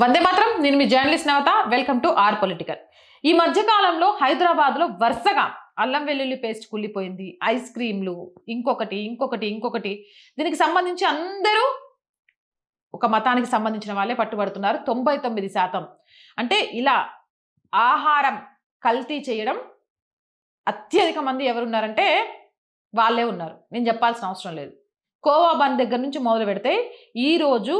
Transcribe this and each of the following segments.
వందే మాత్రం. నేను మీ journalist Navata. Welcome to R political. ఈ మధ్యకాలంలో హైదరాబాద్లో వరుసగా అల్లం వెల్లుల్లి పేస్ట్ కుళ్ళిపోయింది, ఐస్ క్రీమ్లు, ఇంకొకటి దీనికి సంబంధించి అందరూ ఒక మతానికి సంబంధించిన వాళ్ళే పట్టుబడుతున్నారు. 99% అంటే ఇలా ఆహారం కల్తీ చేయడం అత్యధిక మంది ఎవరున్నారంటే వాళ్ళే ఉన్నారు. నేను చెప్పాల్సిన అవసరం లేదు. కోవా బన్ దగ్గర నుంచి మొదలు పెడితే ఈరోజు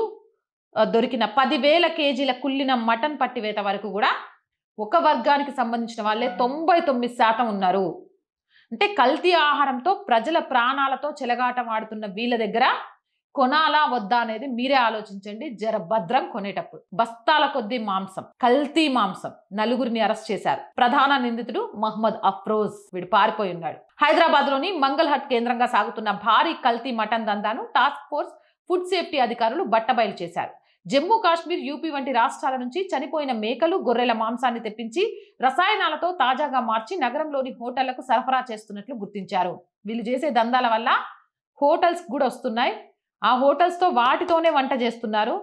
దొరికిన 10,000 కేజీల కుళ్ళిన మటన్ పట్టివేత వరకు కూడా ఒక వర్గానికి సంబంధించిన వాళ్ళే 99% ఉన్నారు. అంటే కల్తీ ఆహారంతో ప్రజల ప్రాణాలతో చెలగాటం ఆడుతున్న వీళ్ళ దగ్గర కొనాలా వద్దా అనేది మీరే ఆలోచించండి. జర భద్రం కొనేటప్పుడు. బస్తాల కొద్దీ మాంసం, కల్తీ మాంసం. నలుగురిని అరెస్ట్ చేశారు. ప్రధాన నిందితుడు మహమ్మద్ అఫ్రోజ్. వీడు పారిపోయి ఉన్నాడు. హైదరాబాద్ లోని మంగళ్ హట్ కేంద్రంగా సాగుతున్న భారీ కల్తీ మటన్ దందాను టాస్క్ ఫోర్స్ ఫుడ్ సేఫ్టీ అధికారులు బట్టబయలు చేశారు. జమ్మూ కాశ్మీర్, యూపీ వంటి రాష్ట్రాల నుంచి చనిపోయిన మేకలు, గొర్రెల మాంసాన్ని తెప్పించి రసాయనాలతో తాజాగా మార్చి నగరంలోని హోటళ్లకు సరఫరా చేస్తున్నట్లు గుర్తించారు. వీళ్ళు చేసే దందాల వల్ల హోటల్స్ కూడా వస్తున్నాయి. ఆ హోటల్స్తో వాటితోనే వంట చేస్తున్నారు.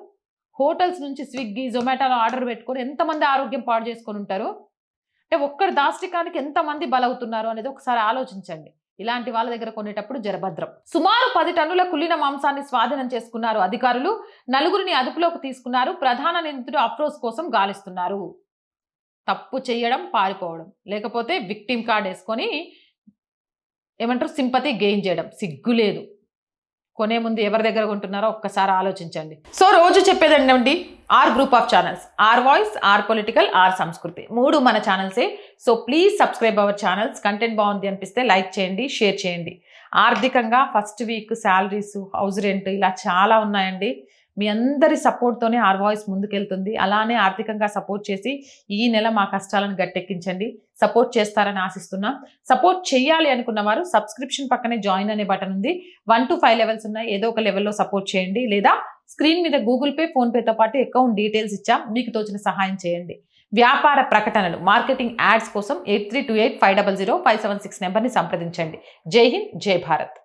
హోటల్స్ నుంచి స్విగ్గీ, జొమాటోలో ఆర్డర్ పెట్టుకొని ఎంతమంది ఆరోగ్యం పాడు చేసుకొని ఉంటారు. అంటే ఒక్కడి దాష్టికానికి ఎంతమంది బలవుతున్నారు అనేది ఒకసారి ఆలోచించండి. ఇలాంటి వాళ్ళ దగ్గర కొనేటప్పుడు జరభద్రం. సుమారు 10 టన్నుల కుళ్ళిన మాంసాన్ని స్వాధీనం చేసుకున్నారు అధికారులు. నలుగురిని అదుపులోకి తీసుకున్నారు. ప్రధాన నిందితుడు అఫ్రోజ్ కోసం గాలిస్తున్నారు. తప్పు చేయడం, పారిపోవడం, లేకపోతే విక్టిమ్ కార్డ్ వేసుకొని ఏమంటారు సింపతి గెయిన్ చేయడం. సిగ్గు లేదు. కొనే ముందు ఎవరి దగ్గర కొంటున్నారో ఒక్కసారి ఆలోచించండి. సో రోజు చెప్పేది ఏంటండి, R group of channels, R voice, R political, R Samskriti, 3 మన ఛానల్సే. So please subscribe our channels. Content బాగుంది అనిపిస్తే లైక్ చేయండి, షేర్ చేయండి. ఆర్థికంగా first week salaries, house rent ఇలా చాలా ఉన్నాయండి. మీ అందరి సపోర్ట్తోనే ఆర్ వాయిస్ ముందుకెళ్తుంది. అలానే ఆర్థికంగా సపోర్ట్ చేసి ఈ నెల మా కష్టాలను గట్టెక్కించండి. సపోర్ట్ చేస్తారని ఆశిస్తున్నాం. సపోర్ట్ చేయాలి అనుకున్న వారు సబ్స్క్రిప్షన్ పక్కనే జాయిన్ అనే బటన్ ఉంది. 1 to 5 లెవెల్స్ ఉన్నాయి. ఏదో ఒక లెవెల్లో సపోర్ట్ చేయండి. లేదా స్క్రీన్ మీద గూగుల్ పే, ఫోన్పేతో పాటు అకౌంట్ డీటెయిల్స్ ఇచ్చాం. మీకు తోచిన సహాయం చేయండి. వ్యాపార ప్రకటనలు, మార్కెటింగ్ యాడ్స్ కోసం 8328500576 నెంబర్ని సంప్రదించండి. జై హింద్, జై భారత్.